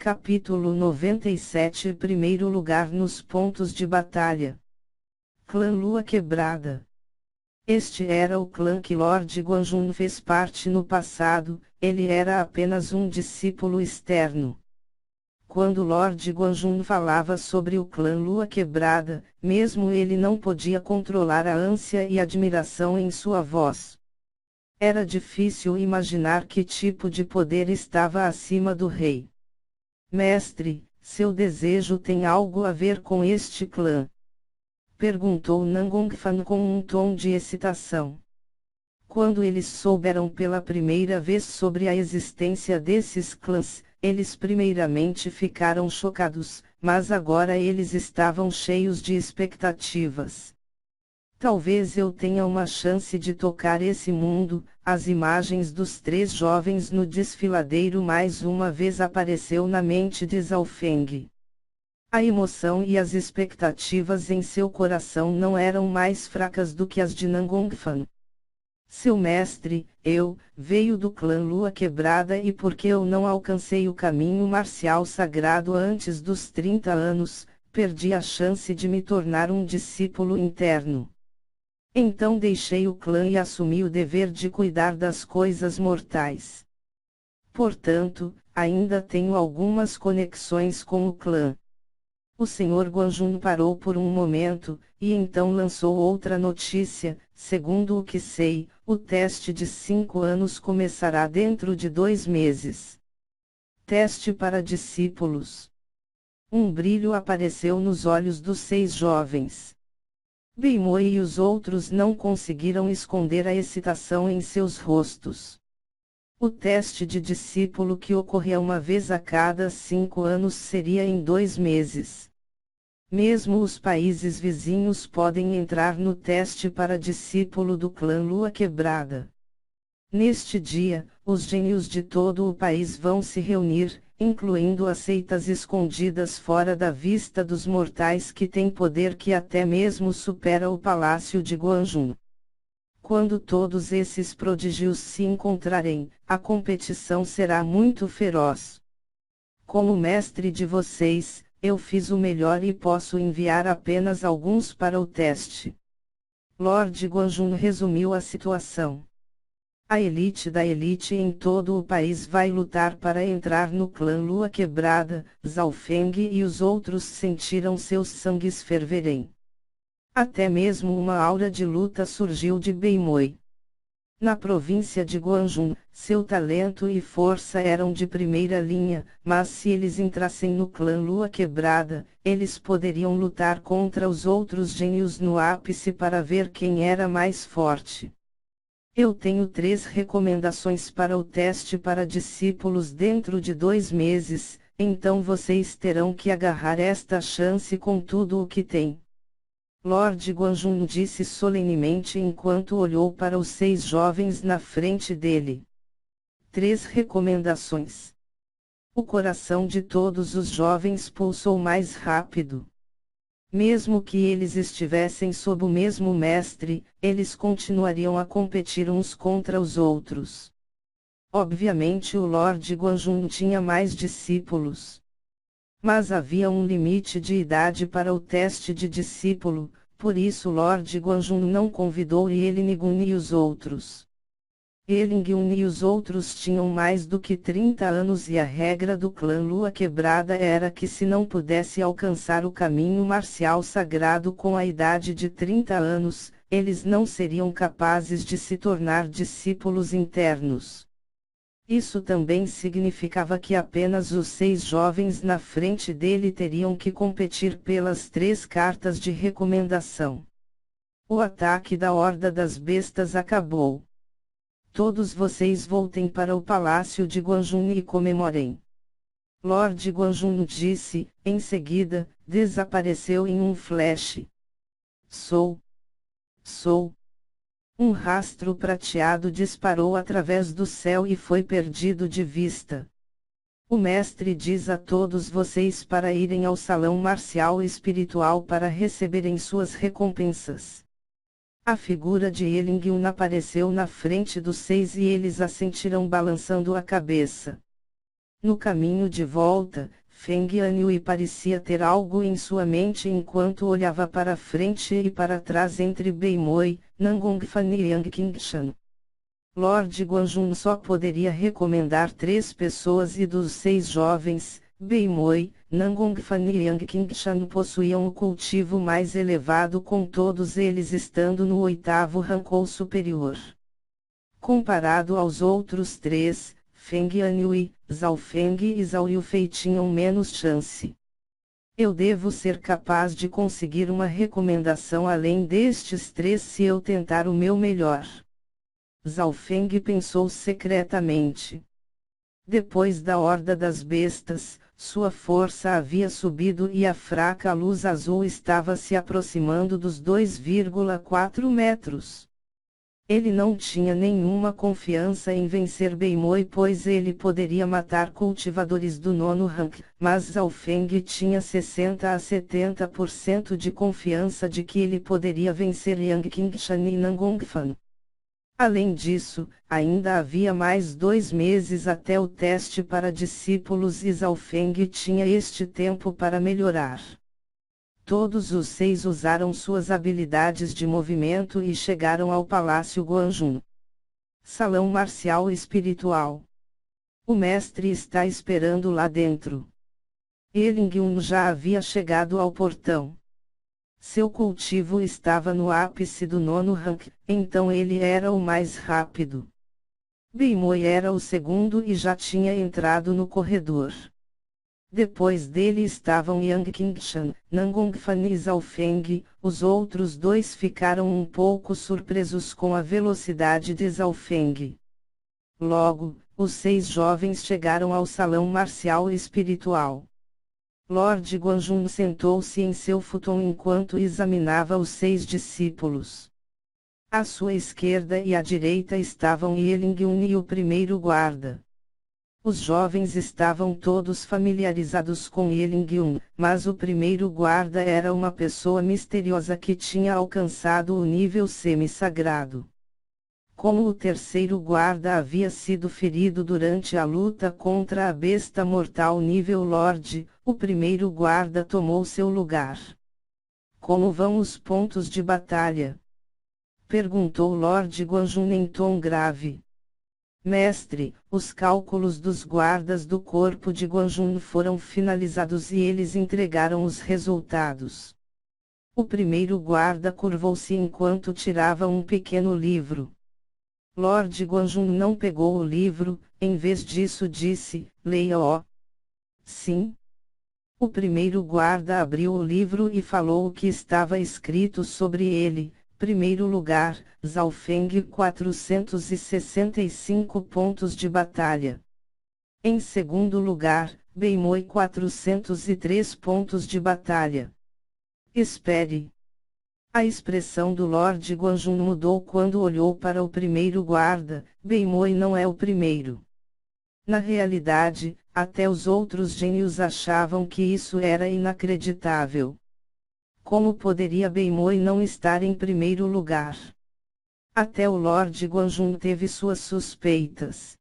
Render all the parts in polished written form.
Capítulo 97. Primeiro lugar nos pontos de batalha. Clã Lua Quebrada. Este era o clã que Lord Guanjun fez parte no passado, ele era apenas um discípulo externo. Quando Lord Guanjun falava sobre o clã Lua Quebrada, mesmo ele não podia controlar a ânsia e admiração em sua voz. Era difícil imaginar que tipo de poder estava acima do rei. Mestre, seu desejo tem algo a ver com este clã? Perguntou Nangongfan com um tom de excitação. Quando eles souberam pela primeira vez sobre a existência desses clãs, eles primeiramente ficaram chocados, mas agora eles estavam cheios de expectativas. Talvez eu tenha uma chance de tocar esse mundo. As imagens dos três jovens no desfiladeiro mais uma vez apareceu na mente de Zhao Feng. A emoção e as expectativas em seu coração não eram mais fracas do que as de Nangongfan. Seu mestre, eu, veio do clã Lua Quebrada e porque eu não alcancei o caminho marcial sagrado antes dos 30 anos, perdi a chance de me tornar um discípulo interno. Então deixei o clã e assumi o dever de cuidar das coisas mortais. Portanto, ainda tenho algumas conexões com o clã. O Sr. Guanjun parou por um momento, e então lançou outra notícia. Segundo o que sei, o teste de 5 anos começará dentro de 2 meses. Teste para discípulos. Um brilho apareceu nos olhos dos 6 jovens. Beimoi e os outros não conseguiram esconder a excitação em seus rostos. O teste de discípulo que ocorria uma vez a cada 5 anos seria em 2 meses. Mesmo os países vizinhos podem entrar no teste para discípulo do clã Lua Quebrada. Neste dia, os gênios de todo o país vão se reunir, incluindo as seitas escondidas fora da vista dos mortais que têm poder que até mesmo supera o palácio de Guanjun. Quando todos esses prodígios se encontrarem, a competição será muito feroz. Como mestre de vocês, eu fiz o melhor e posso enviar apenas alguns para o teste. Lord Guanjun resumiu a situação. A elite da elite em todo o país vai lutar para entrar no clã Lua Quebrada. Zhao Feng e os outros sentiram seus sangues ferverem. Até mesmo uma aura de luta surgiu de Beimoi. Na província de Guanjun, seu talento e força eram de primeira linha, mas se eles entrassem no clã Lua Quebrada, eles poderiam lutar contra os outros gênios no ápice para ver quem era mais forte. Eu tenho 3 recomendações para o teste para discípulos dentro de 2 meses, então vocês terão que agarrar esta chance com tudo o que tem. Lord Guanjun disse solenemente enquanto olhou para os 6 jovens na frente dele. 3 recomendações. O coração de todos os jovens pulsou mais rápido. Mesmo que eles estivessem sob o mesmo mestre, eles continuariam a competir uns contra os outros. Obviamente o Lord Guanjun tinha mais discípulos. Mas havia um limite de idade para o teste de discípulo, por isso Lord Guanjun não convidou Yelingun e os outros. Yelingun e os outros tinham mais do que 30 anos e a regra do clã Lua Quebrada era que se não pudesse alcançar o caminho marcial sagrado com a idade de 30 anos, eles não seriam capazes de se tornar discípulos internos. Isso também significava que apenas os 6 jovens na frente dele teriam que competir pelas 3 cartas de recomendação. O ataque da Horda das Bestas acabou. Todos vocês voltem para o palácio de Guanjun e comemorem. Lord Guanjun disse, em seguida, desapareceu em um flash. Sou. Um rastro prateado disparou através do céu e foi perdido de vista. O mestre diz a todos vocês para irem ao salão marcial espiritual para receberem suas recompensas. A figura de Yelingun apareceu na frente dos 6 e eles assentiram balançando a cabeça. No caminho de volta, Feng Yanhui parecia ter algo em sua mente enquanto olhava para frente e para trás entre Beimoi, Nangongfan e Yang Qingshan. Lord Guanjun só poderia recomendar 3 pessoas e dos 6 jovens, Beimoi, Nangongfan e Yang Qingshan possuíam o cultivo mais elevado, com todos eles estando no 8º rank superior. Comparado aos outros 3, Feng Yanhui, Zhao Feng e Zhao Yufei tinham menos chance. Eu devo ser capaz de conseguir uma recomendação além destes 3 se eu tentar o meu melhor. Zhao Feng pensou secretamente. Depois da Horda das Bestas, sua força havia subido e a fraca luz azul estava se aproximando dos 2,4 metros. Ele não tinha nenhuma confiança em vencer Beimoi, pois ele poderia matar cultivadores do 9º rank, mas Zhao Feng tinha 60 a 70% de confiança de que ele poderia vencer Yang Qingshan e Nangongfan. Além disso, ainda havia mais 2 meses até o teste para discípulos e Zhao Feng tinha este tempo para melhorar. Todos os 6 usaram suas habilidades de movimento e chegaram ao Palácio Guanjun. Salão marcial espiritual. O mestre está esperando lá dentro. Elingyun já havia chegado ao portão. Seu cultivo estava no ápice do 9º rank, então ele era o mais rápido. Beimoi era o segundo e já tinha entrado no corredor. Depois dele estavam Yang Qingshan, Nangongfan e Zhao Feng. Os outros 2 ficaram um pouco surpresos com a velocidade de Zhao Feng. Logo, os 6 jovens chegaram ao salão marcial espiritual. Lord Guanjun sentou-se em seu futon enquanto examinava os 6 discípulos. À sua esquerda e à direita estavam Elingyun e o primeiro guarda. Os jovens estavam todos familiarizados com Elingyun, mas o primeiro guarda era uma pessoa misteriosa que tinha alcançado o nível semi-sagrado. Como o terceiro guarda havia sido ferido durante a luta contra a besta mortal nível Lorde, o primeiro guarda tomou seu lugar. Como vão os pontos de batalha? Perguntou Lord Guanjun em tom grave. Mestre, os cálculos dos guardas do corpo de Guanjun foram finalizados e eles entregaram os resultados. O primeiro guarda curvou-se enquanto tirava um pequeno livro. Lord Guanjun não pegou o livro, em vez disso disse, leia-o. Sim. O primeiro guarda abriu o livro e falou o que estava escrito sobre ele. Primeiro lugar, Zhao Feng 465 pontos de batalha. Em segundo lugar, Beimoi 403 pontos de batalha. Espere. A expressão do Lord Guanjun mudou quando olhou para o primeiro guarda. Beimoi não é o primeiro. Na realidade, até os outros gênios achavam que isso era inacreditável. Como poderia Beimoi não estar em primeiro lugar? Até o Lord Guanjun teve suas suspeitas.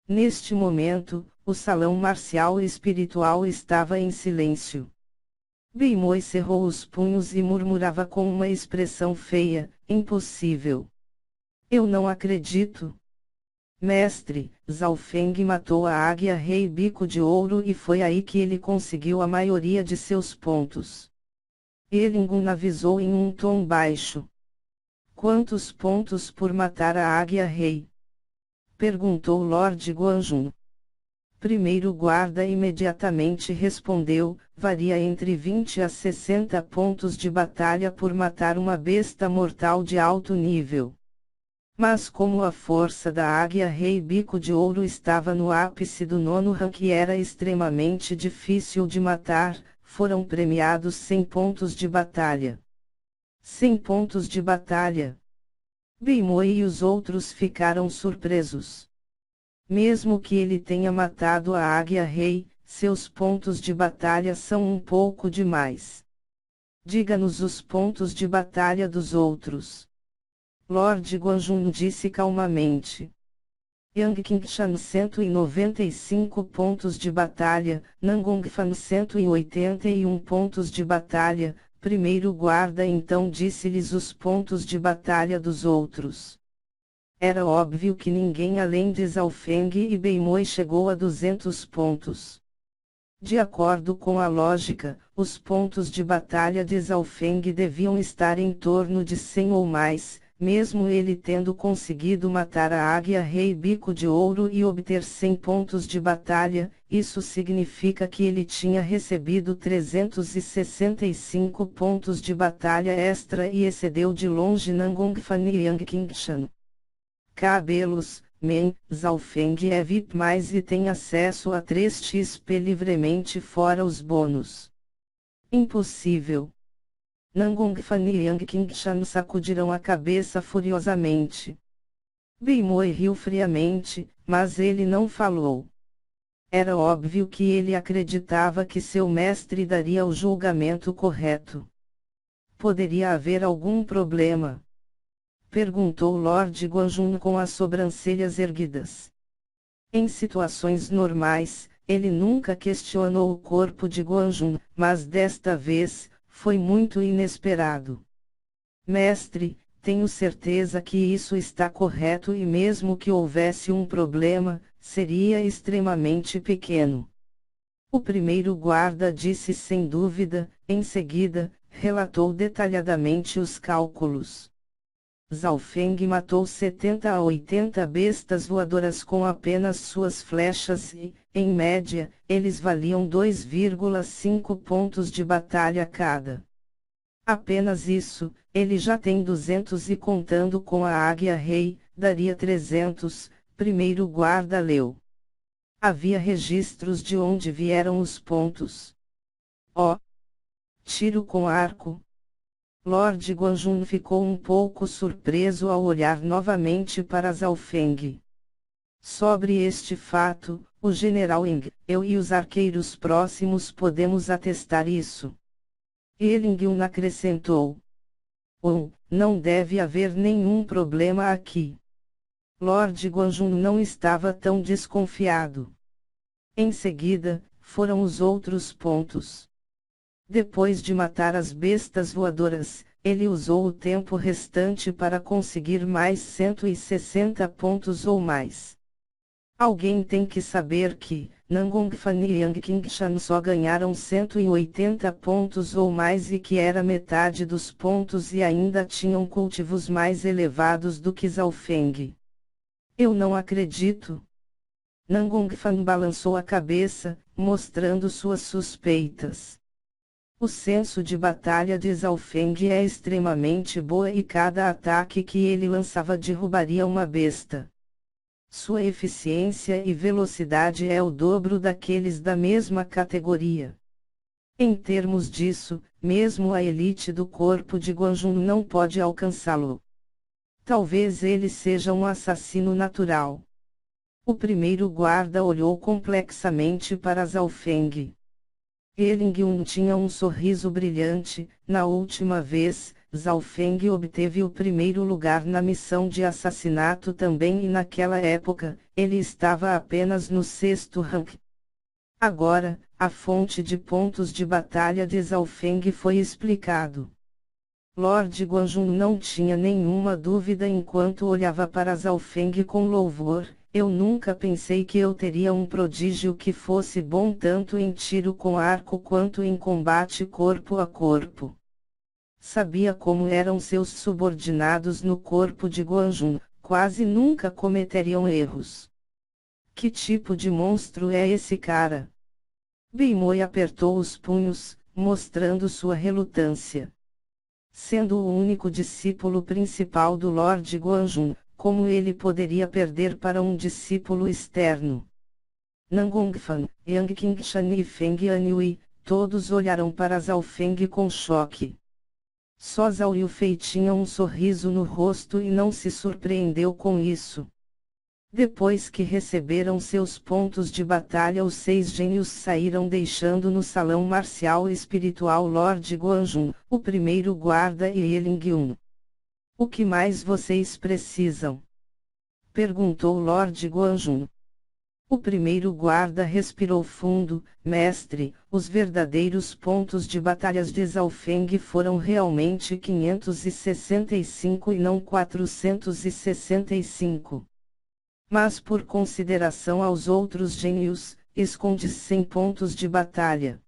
Neste momento, o salão marcial espiritual estava em silêncio. Beimoi cerrou os punhos e murmurava com uma expressão feia, impossível. Eu não acredito. Mestre, Zhao Feng matou a águia rei Bico de Ouro e foi aí que ele conseguiu a maioria de seus pontos. Elingyun avisou em um tom baixo. Quantos pontos por matar a águia rei? Perguntou Lord Guanjun. Primeiro guarda imediatamente respondeu, varia entre 20 a 60 pontos de batalha por matar uma besta mortal de alto nível. Mas como a força da águia rei Bico de Ouro estava no ápice do 9º rank e era extremamente difícil de matar, foram premiados 100 pontos de batalha. 100 pontos de batalha. Beimoi e os outros ficaram surpresos. Mesmo que ele tenha matado a águia rei, seus pontos de batalha são um pouco demais. Diga-nos os pontos de batalha dos outros. Lord Guanjun disse calmamente. Yang Qingshan 195 pontos de batalha, Nangongfan 181 pontos de batalha. Primeiro guarda então disse-lhes os pontos de batalha dos outros. Era óbvio que ninguém além de Zhao Feng e Beimoi chegou a 200 pontos. De acordo com a lógica, os pontos de batalha de Zhao Feng deviam estar em torno de 100 ou mais, mesmo ele tendo conseguido matar a Águia-Rei Bico de Ouro e obter 100 pontos de batalha. Isso significa que ele tinha recebido 365 pontos de batalha extra e excedeu de longe Nangongfan e Yang Qingshan. Cabelos, Men, Zhao Feng é VIP+, e tem acesso a 3 XP livremente fora os bônus. Impossível. Nangongfan e Yang Qingshan sacudiram a cabeça furiosamente. Beimoi riu friamente, mas ele não falou. Era óbvio que ele acreditava que seu mestre daria o julgamento correto. Poderia haver algum problema? Perguntou Lord Guanjun com as sobrancelhas erguidas. Em situações normais, ele nunca questionou o corpo de Guanjun, mas desta vez, foi muito inesperado. Mestre, tenho certeza que isso está correto e mesmo que houvesse um problema, seria extremamente pequeno. O primeiro guarda disse sem dúvida, em seguida, relatou detalhadamente os cálculos. Zhao Feng matou 70 a 80 bestas voadoras com apenas suas flechas e, em média, eles valiam 2,5 pontos de batalha cada. Apenas isso, ele já tem 200 e contando com a Águia-Rei, daria 300, primeiro guarda leu. Havia registros de onde vieram os pontos. Oh! Tiro com arco. Lord Guanjun ficou um pouco surpreso ao olhar novamente para Zhao Feng. Sobre este fato, o general Eng, eu e os arqueiros próximos podemos atestar isso. Elingyun acrescentou. Não deve haver nenhum problema aqui. Lord Guanjun não estava tão desconfiado. Em seguida, foram os outros pontos. Depois de matar as bestas voadoras, ele usou o tempo restante para conseguir mais 160 pontos ou mais. Alguém tem que saber que, Nangongfan e Yang Qingshan só ganharam 180 pontos ou mais e que era metade dos pontos e ainda tinham cultivos mais elevados do que Zhao Feng. Eu não acredito. Nangongfan balançou a cabeça, mostrando suas suspeitas. O senso de batalha de Zhao Feng é extremamente boa e cada ataque que ele lançava derrubaria uma besta. Sua eficiência e velocidade é o dobro daqueles da mesma categoria. Em termos disso, mesmo a elite do corpo de Guanjun não pode alcançá-lo. Talvez ele seja um assassino natural. O primeiro guarda olhou complexamente para Zhao Feng. Elingyun tinha um sorriso brilhante. Na última vez, Zhao Feng obteve o primeiro lugar na missão de assassinato também e naquela época, ele estava apenas no 6º rank. Agora, a fonte de pontos de batalha de Zhao Feng foi explicado. Lord Guanjun não tinha nenhuma dúvida enquanto olhava para Zhao Feng com louvor. Eu nunca pensei que eu teria um prodígio que fosse bom tanto em tiro com arco quanto em combate corpo a corpo. Sabia como eram seus subordinados no corpo de Guanjun, quase nunca cometeriam erros. Que tipo de monstro é esse cara? Beimoi apertou os punhos, mostrando sua relutância. Sendo o único discípulo principal do Lord Guanjun, como ele poderia perder para um discípulo externo? Nangongfan, Yang Qingshan e Feng Anhui, todos olharam para Zhao Feng com choque. Só Zhao Yufei tinha um sorriso no rosto e não se surpreendeu com isso. Depois que receberam seus pontos de batalha, os 6 gênios saíram deixando no salão marcial espiritual Lord Guanjun, o primeiro guarda e Elingyun. O que mais vocês precisam? Perguntou Lord Guanjun. O primeiro guarda respirou fundo. Mestre, os verdadeiros pontos de batalhas de Zhaofeng foram realmente 565 e não 465. Mas por consideração aos outros gênios, esconde 100 pontos de batalha.